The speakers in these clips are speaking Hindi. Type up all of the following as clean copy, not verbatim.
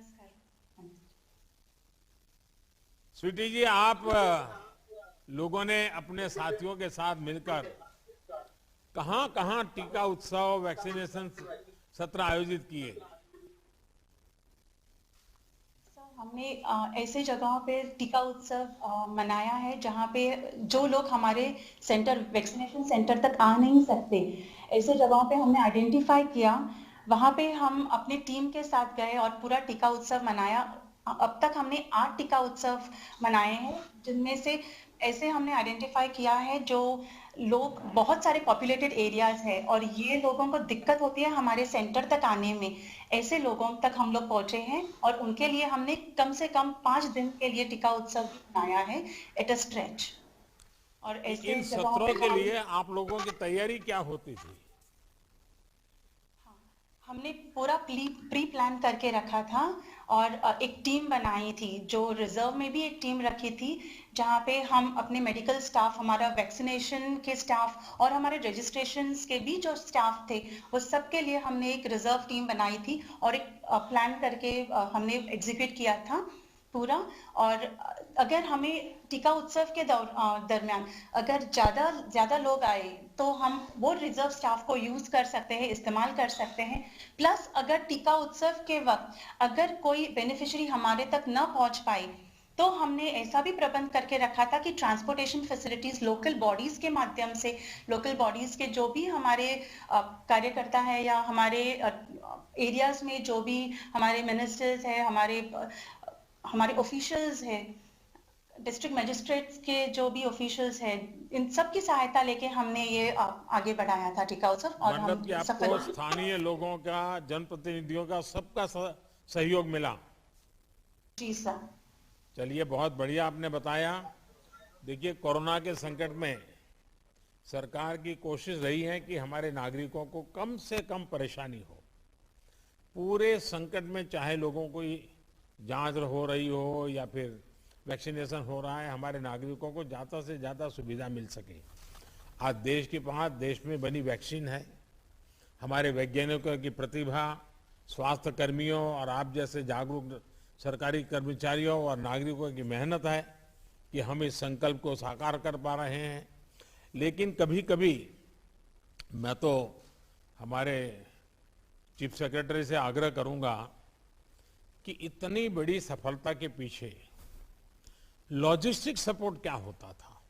नमस्कार। स्वीटी जी, आप लोगों ने अपने साथियों के साथ मिलकर कहां-कहां टीका उत्सव वैक्सीनेशन सत्र आयोजित किए? हमने ऐसे जगहों पे टीका उत्सव मनाया है जहाँ पे जो लोग हमारे वैक्सीनेशन सेंटर तक आ नहीं सकते, ऐसे जगहों पे हमने आइडेंटिफाई किया। वहाँ पे हम अपने टीम के साथ गए और पूरा टीका उत्सव मनाया। अब तक हमने 8 टीका उत्सव मनाए हैं, जिनमें से ऐसे हमने आइडेंटिफाई किया है जो लोग बहुत सारे पॉपुलेटेड एरियाज है और ये लोगों को दिक्कत होती है हमारे सेंटर तक आने में। ऐसे लोगों तक हम लोग पहुंचे हैं और उनके लिए हमने कम से कम 5 दिन के लिए टीका उत्सव मनाया है एट अ स्ट्रेच। और इन ऐसे जगहों सत्रों पे के लिए आप लोगों की तैयारी क्या होती थी? हमने पूरा प्री प्लान करके रखा था और एक टीम बनाई थी, जो रिजर्व में भी एक टीम रखी थी, जहाँ पे हम अपने मेडिकल स्टाफ, हमारा वैक्सीनेशन के स्टाफ और हमारे रजिस्ट्रेशन के भी जो स्टाफ थे, वो सब के लिए हमने एक रिजर्व टीम बनाई थी और एक प्लान करके हमने एग्जीक्यूट किया था पूरा। और अगर हमें टीका उत्सव के दरमियान अगर ज्यादा लोग आए तो हम वो रिजर्व स्टाफ को यूज कर सकते हैं, इस्तेमाल कर सकते हैं। प्लस अगर टीका उत्सव के वक्त अगर कोई बेनिफिशियरी हमारे तक न पहुंच पाए तो हमने ऐसा भी प्रबंध करके रखा था कि ट्रांसपोर्टेशन फैसिलिटीज लोकल बॉडीज के माध्यम से, लोकल बॉडीज के जो भी हमारे कार्यकर्ता है या हमारे एरियाज में जो भी हमारे मिनिस्टर्स है, हमारे ऑफिशियल्स हैं, डिस्ट्रिक्ट मजिस्ट्रेट्स के जो भी ऑफिशियल्स हैं, इन सब की सहायता लेके हमने ये आगे बढ़ाया था टीका उत्सव और मतलब हम कि सफल आपको हुए। स्थानीय लोगों का, जनप्रतिनिधियों का, सबका सहयोग मिला। जी सर। चलिए, बहुत बढ़िया आपने बताया। देखिए, कोरोना के संकट में सरकार की कोशिश रही है कि हमारे नागरिकों को कम से कम परेशानी हो। पूरे संकट में चाहे लोगों को जांच हो रही हो या फिर वैक्सीनेशन हो रहा है, हमारे नागरिकों को ज़्यादा से ज़्यादा सुविधा मिल सके। आज देश के पास देश में बनी वैक्सीन है। हमारे वैज्ञानिकों की प्रतिभा, स्वास्थ्य कर्मियों और आप जैसे जागरूक सरकारी कर्मचारियों और नागरिकों की मेहनत है कि हम इस संकल्प को साकार कर पा रहे हैं। लेकिन कभी कभी मैं तो हमारे चीफ सेक्रेटरी से आग्रह करूंगा कि इतनी बड़ी सफलता के पीछे लॉजिस्टिक सपोर्ट क्या होता था।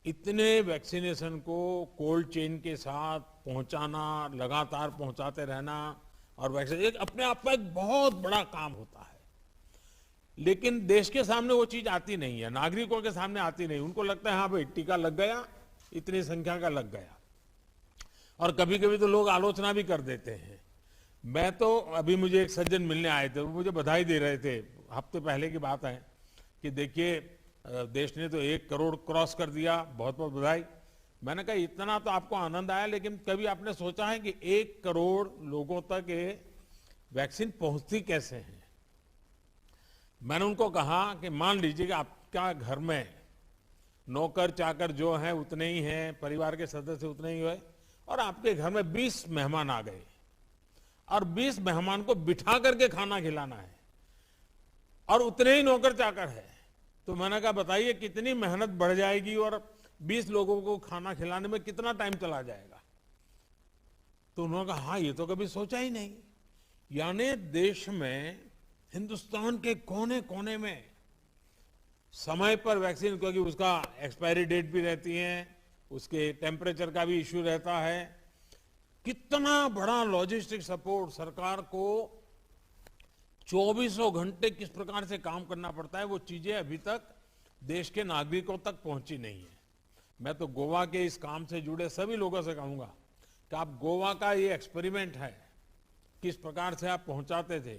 इतने वैक्सीनेशन को कोल्ड चेन के साथ पहुंचाना, लगातार पहुंचाते रहना और वैक्सीन एक अपने आप में एक बहुत बड़ा काम होता है। लेकिन देश के सामने वो चीज आती नहीं है, नागरिकों के सामने आती नहीं। उनको लगता है हाँ भाई टीका लग गया, इतनी संख्या का लग गया। और कभी कभी तो लोग आलोचना भी कर देते हैं। मैं तो अभी मुझे एक सज्जन मिलने आए थे, वो मुझे बधाई दे रहे थे, हफ्ते पहले की बात है, कि देखिए देश ने तो 1 करोड़ क्रॉस कर दिया, बहुत बहुत बधाई। मैंने कहा इतना तो आपको आनंद आया, लेकिन कभी आपने सोचा है कि 1 करोड़ लोगों तक ये वैक्सीन पहुंचती कैसे है? मैंने उनको कहा कि मान लीजिए कि आपका घर में नौकर चाकर जो है उतने ही हैं, परिवार के सदस्य उतने ही हैं, और आपके घर में 20 मेहमान आ गए और 20 मेहमान को बिठा करके खाना खिलाना है और उतने ही नौकर चाकर है। तो मैंने कहा बताइए कितनी मेहनत बढ़ जाएगी और 20 लोगों को खाना खिलाने में कितना टाइम चला जाएगा। तो उन्होंने कहा हाँ, ये तो कभी सोचा ही नहीं। यानी देश में, हिंदुस्तान के कोने कोने में समय पर वैक्सीन, क्योंकि उसका एक्सपायरी डेट भी रहती है, उसके टेम्परेचर का भी इश्यू रहता है, कितना बड़ा लॉजिस्टिक सपोर्ट सरकार को 24 घंटे किस प्रकार से काम करना पड़ता है, वो चीजें अभी तक देश के नागरिकों तक पहुंची नहीं है। मैं तो गोवा के इस काम से जुड़े सभी लोगों से कहूंगा कि आप गोवा का ये एक्सपेरिमेंट है, किस प्रकार से आप पहुंचाते थे,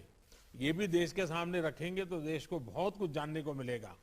ये भी देश के सामने रखेंगे तो देश को बहुत कुछ जानने को मिलेगा।